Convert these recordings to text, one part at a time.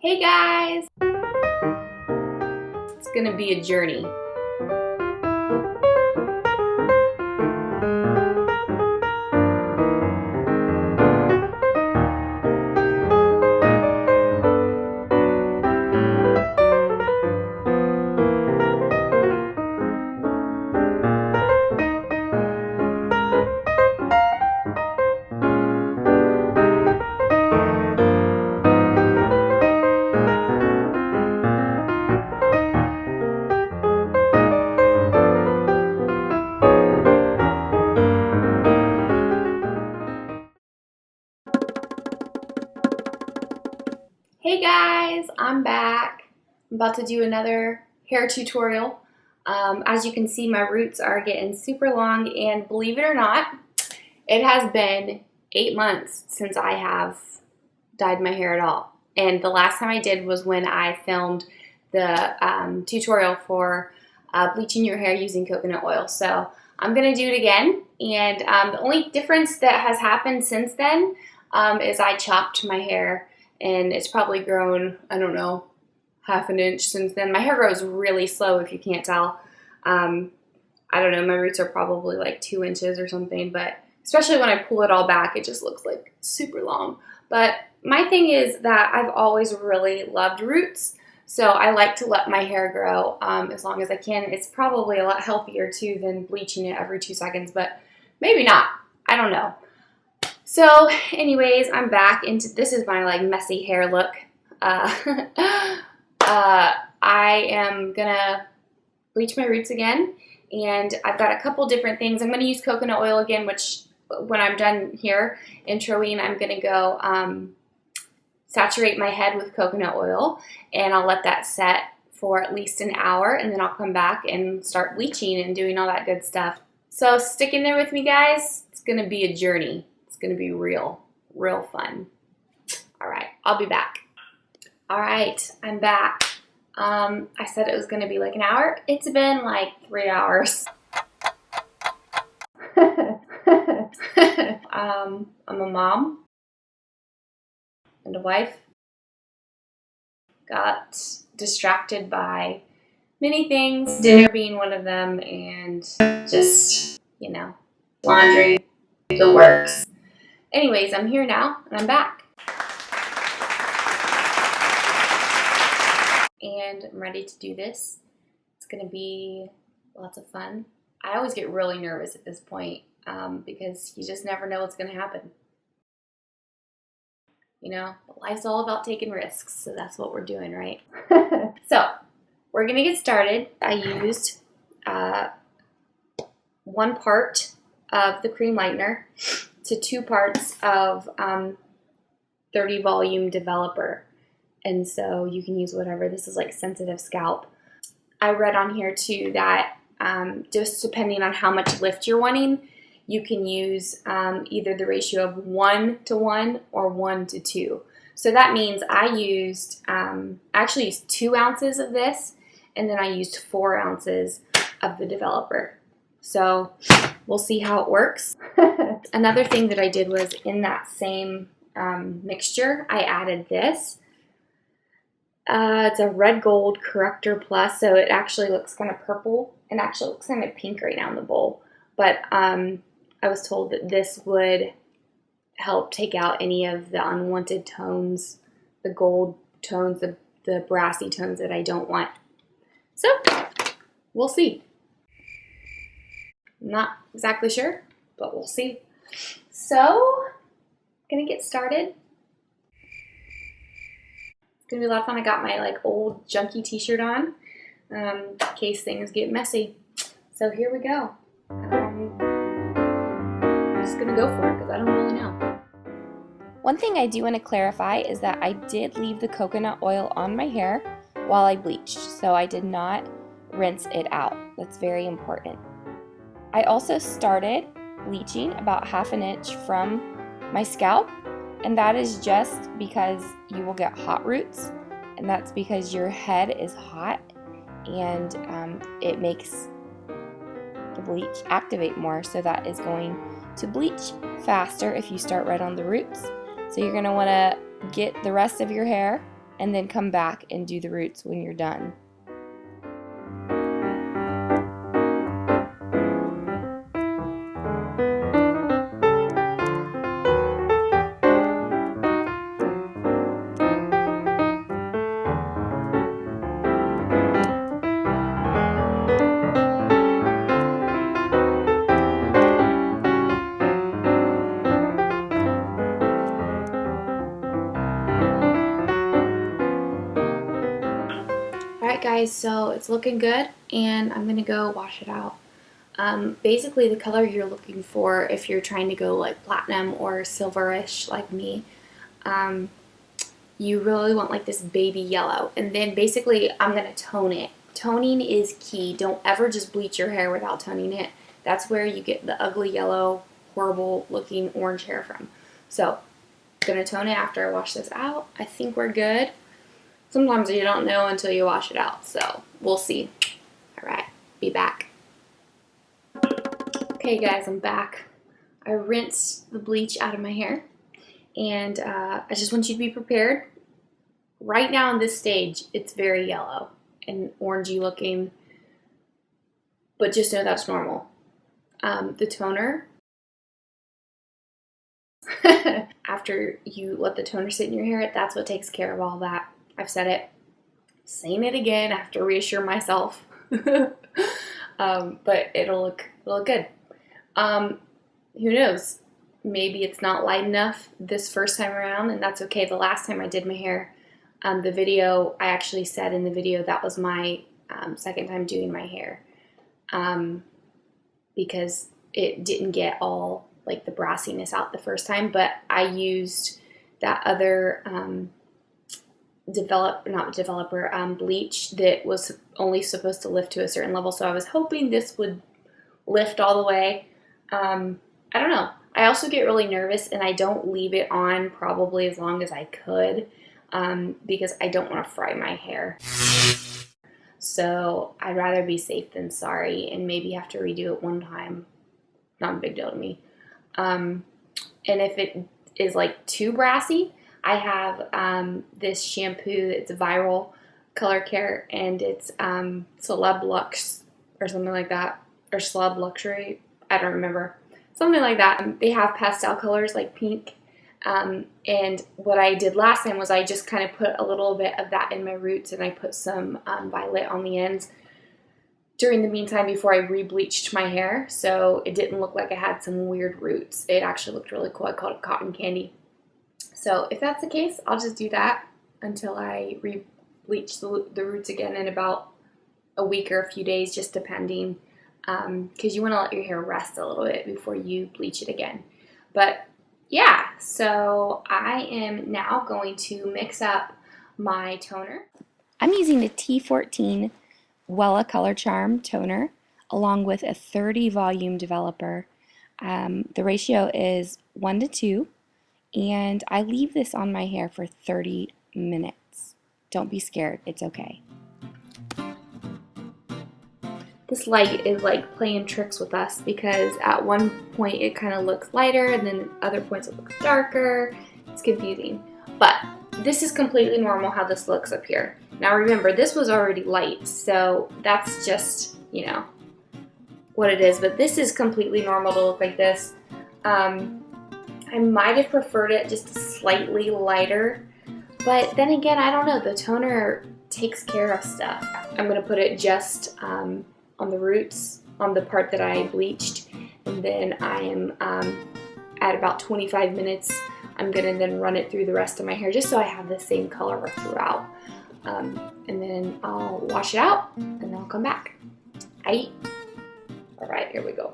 Hey guys! It's gonna be a journey. Hey guys, I'm back. I'm about to do another hair tutorial. As you can see, my roots are getting super long, and believe it or not, it has been 8 months since I have dyed my hair at all. And the last time I did was when I filmed the tutorial for bleaching your hair using coconut oil. So I'm gonna do it again, and the only difference that has happened since then is I chopped my hair. And it's probably grown, I don't know, half an inch since then. My hair grows really slow if you can't tell. I don't know, my roots are probably like 2 inches or something, but especially when I pull it all back, it just looks like super long. But my thing is that I've always really loved roots, so I like to let my hair grow as long as I can. It's probably a lot healthier too than bleaching it every 2 seconds, but maybe not. I don't know. So anyways, I'm back into, this is my like messy hair look. I am gonna bleach my roots again, and I've got a couple different things. I'm gonna use coconut oil again, which when I'm done here introing, I'm gonna go saturate my head with coconut oil, and I'll let that set for at least an hour, and then I'll come back and start bleaching and doing all that good stuff. So stick in there with me, guys. It's gonna be a journey. It's gonna be real fun. All right, I'll be back. All right, I'm back. I said it was gonna be like an hour. It's been like 3 hours. I'm a mom and a wife. Got distracted by many things, dinner being one of them, and just, you know, laundry, the works. Anyways, I'm here now, and I'm back. And I'm ready to do this. It's gonna be lots of fun. I always get really nervous at this point because you just never know what's gonna happen. You know, life's all about taking risks, so that's what we're doing, right? So, we're gonna get started. I used 1 part of the cream lightener to 2 parts of 30 volume developer, and so you can use whatever. This is like sensitive scalp. I read on here too that just depending on how much lift you're wanting, you can use either the ratio of 1:1 or 1:2. So that means I actually used 2 ounces of this, and then I used 4 ounces of the developer. So we'll see how it works. Another thing that I did was in that same mixture, I added this. It's a red gold corrector plus, so it actually looks kind of purple and actually looks kind of pink right now in the bowl. But I was told that this would help take out any of the unwanted tones, the gold tones, the brassy tones that I don't want. So we'll see. I'm not exactly sure, but we'll see. So, gonna get started. It's gonna be a lot of fun. I got my like old junky t-shirt on in case things get messy. So here we go. I'm just gonna go for it because I don't really know. One thing I do want to clarify is that I did leave the coconut oil on my hair while I bleached, so I did not rinse it out. That's very important. I also started bleaching about half an inch from my scalp, and that is just because you will get hot roots, and that's because your head is hot, and it makes the bleach activate more, so that is going to bleach faster if you start right on the roots. So you're going to want to get the rest of your hair and then come back and do the roots when you're done. Alright guys, so it's looking good and I'm going to go wash it out. Basically the color you're looking for if you're trying to go like platinum or silverish like me, you really want like this baby yellow. And then basically I'm going to tone it. Toning is key. Don't ever just bleach your hair without toning it. That's where you get the ugly yellow, horrible looking orange hair from. So I'm going to tone it after I wash this out. I think we're good. Sometimes you don't know until you wash it out, so we'll see. Alright, be back. Okay guys, I'm back. I rinsed the bleach out of my hair, and I just want you to be prepared. Right now in this stage, it's very yellow and orangey looking, but just know that's normal. The toner, after you let the toner sit in your hair, that's what takes care of all that. I've said it, saying it again, I have to reassure myself. But it'll look good. Who knows? Maybe it's not light enough this first time around, and that's okay. The last time I did my hair, the video, I actually said in the video that was my second time doing my hair, because it didn't get all like the brassiness out the first time, but I used that other bleach that was only supposed to lift to a certain level, so I was hoping this would lift all the way. I don't know. I also get really nervous and I don't leave it on probably as long as I could, because I don't want to fry my hair. So I'd rather be safe than sorry and maybe have to redo it one time. Not a big deal to me. And if it is like too brassy, I have this shampoo that's viral, color care, and it's Celeb Lux or something like that, or Celeb Luxury, I don't remember, something like that. They have pastel colors like pink, and what I did last time was I just kind of put a little bit of that in my roots, and I put some violet on the ends during the meantime before I re-bleached my hair, so it didn't look like I had some weird roots. It actually looked really cool. I called it cotton candy. So if that's the case, I'll just do that until I re-bleach the roots again in about a week or a few days, just depending, because you want to let your hair rest a little bit before you bleach it again. But yeah, so I am now going to mix up my toner. I'm using a T14 Wella Color Charm toner along with a 30 volume developer. The ratio is 1:2. And I leave this on my hair for 30 minutes. Don't be scared, it's okay. This light is like playing tricks with us because at one point it kind of looks lighter and then at other points it looks darker. It's confusing. But this is completely normal how this looks up here. Now remember, this was already light, so that's just, you know, what it is. But this is completely normal to look like this. I might have preferred it just slightly lighter, but then again, I don't know, the toner takes care of stuff. I'm going to put it just on the roots, on the part that I bleached, and then I am at about 25 minutes, I'm going to then run it through the rest of my hair just so I have the same color throughout. And then I'll wash it out, and then I'll come back. Alright, here we go.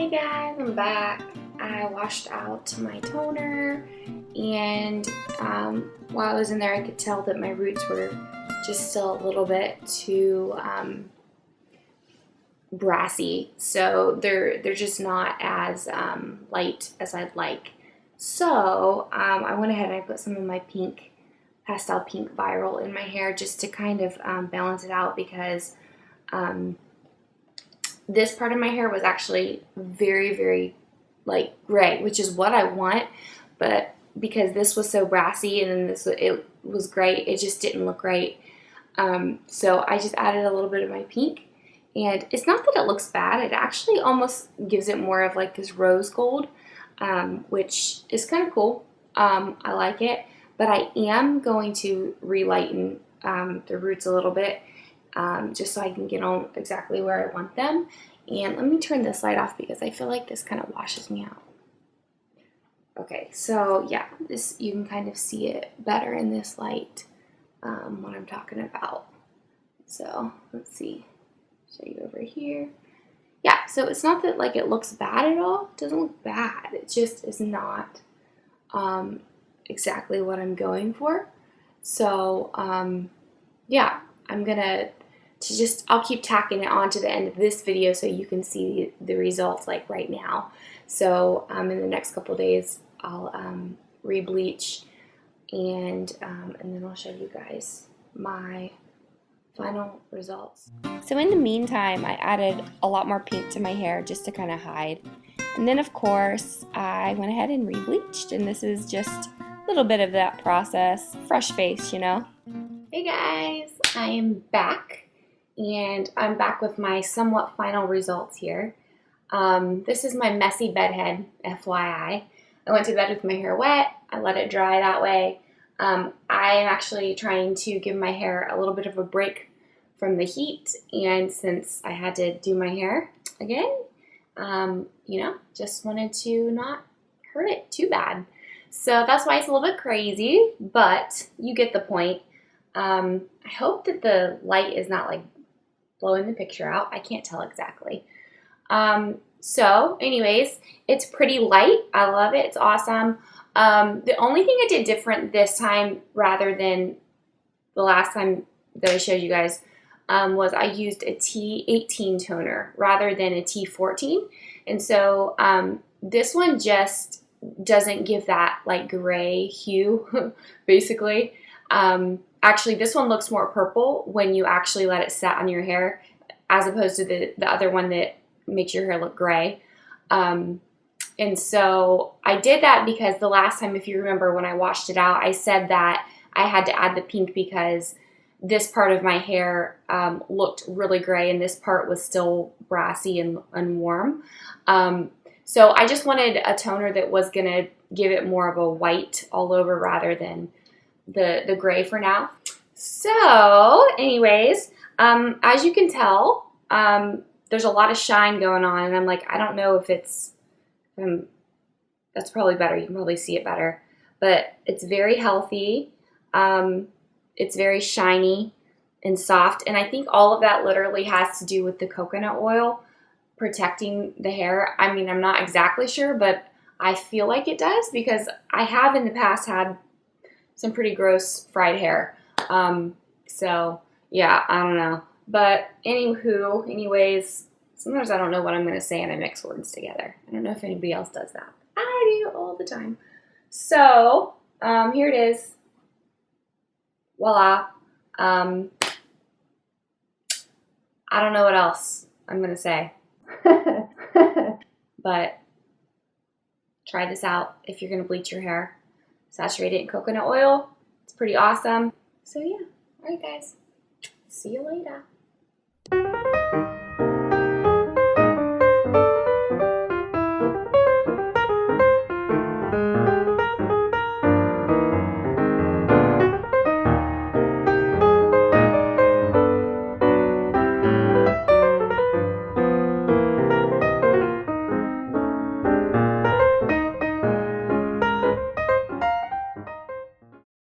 Hey guys, I'm back. I washed out my toner, and while I was in there I could tell that my roots were just still a little bit too brassy, so they're just not as light as I'd like. So I went ahead and I put some of my pastel pink viral in my hair just to kind of balance it out, because this part of my hair was actually very, very like gray, which is what I want, but because this was so brassy and then it was gray, it just didn't look right. So I just added a little bit of my pink, and it's not that it looks bad, it actually almost gives it more of like this rose gold, which is kind of cool. I like it, but I am going to relighten the roots a little bit, just so I can get on exactly where I want them. And let me turn this light off because I feel like this kind of washes me out. Okay, so yeah, this, you can kind of see it better in this light, what I'm talking about. So let's see, show you over here. Yeah, so it's not that like it looks bad at all. It doesn't look bad. It just is not exactly what I'm going for. So yeah, I'm gonna I'll keep tacking it on to the end of this video so you can see the results like right now. So in the next couple days I'll re-bleach, and then I'll show you guys my final results. So in the meantime, I added a lot more pink to my hair just to kind of hide. And then of course I went ahead and re-bleached, and this is just a little bit of that process. Fresh face, you know. Hey guys, I am back. And I'm back with my somewhat final results here. This is my messy bedhead, FYI. I went to bed with my hair wet. I let it dry that way. I am actually trying to give my hair a little bit of a break from the heat, and since I had to do my hair again, you know, just wanted to not hurt it too bad. So that's why it's a little bit crazy, but you get the point. I hope that the light is not like blowing the picture out. I can't tell exactly. So anyways, it's pretty light. I love it. It's awesome. The only thing I did different this time rather than the last time that I showed you guys was I used a T18 toner rather than a T14. And so this one just doesn't give that like gray hue, basically. Actually, this one looks more purple when you actually let it set on your hair, as opposed to the other one that makes your hair look gray. And so I did that because the last time, if you remember when I washed it out, I said that I had to add the pink because this part of my hair looked really gray and this part was still brassy and warm. So I just wanted a toner that was going to give it more of a white all over rather than the gray for now. So anyways, as you can tell, there's a lot of shine going on, and I'm like, I don't know if it's, that's probably better. You can probably see it better, but it's very healthy. It's very shiny and soft, and I think all of that literally has to do with the coconut oil protecting the hair. I mean, I'm not exactly sure, but I feel like it does, because I have in the past had some pretty gross fried hair. So yeah, I don't know. But anyways, sometimes I don't know what I'm going to say and I mix words together. I don't know if anybody else does that. I do all the time. So here it is. Voila. I don't know what else I'm going to say. But try this out if you're going to bleach your hair. Saturate it in coconut oil. It's pretty awesome. So yeah, all right guys, see you later.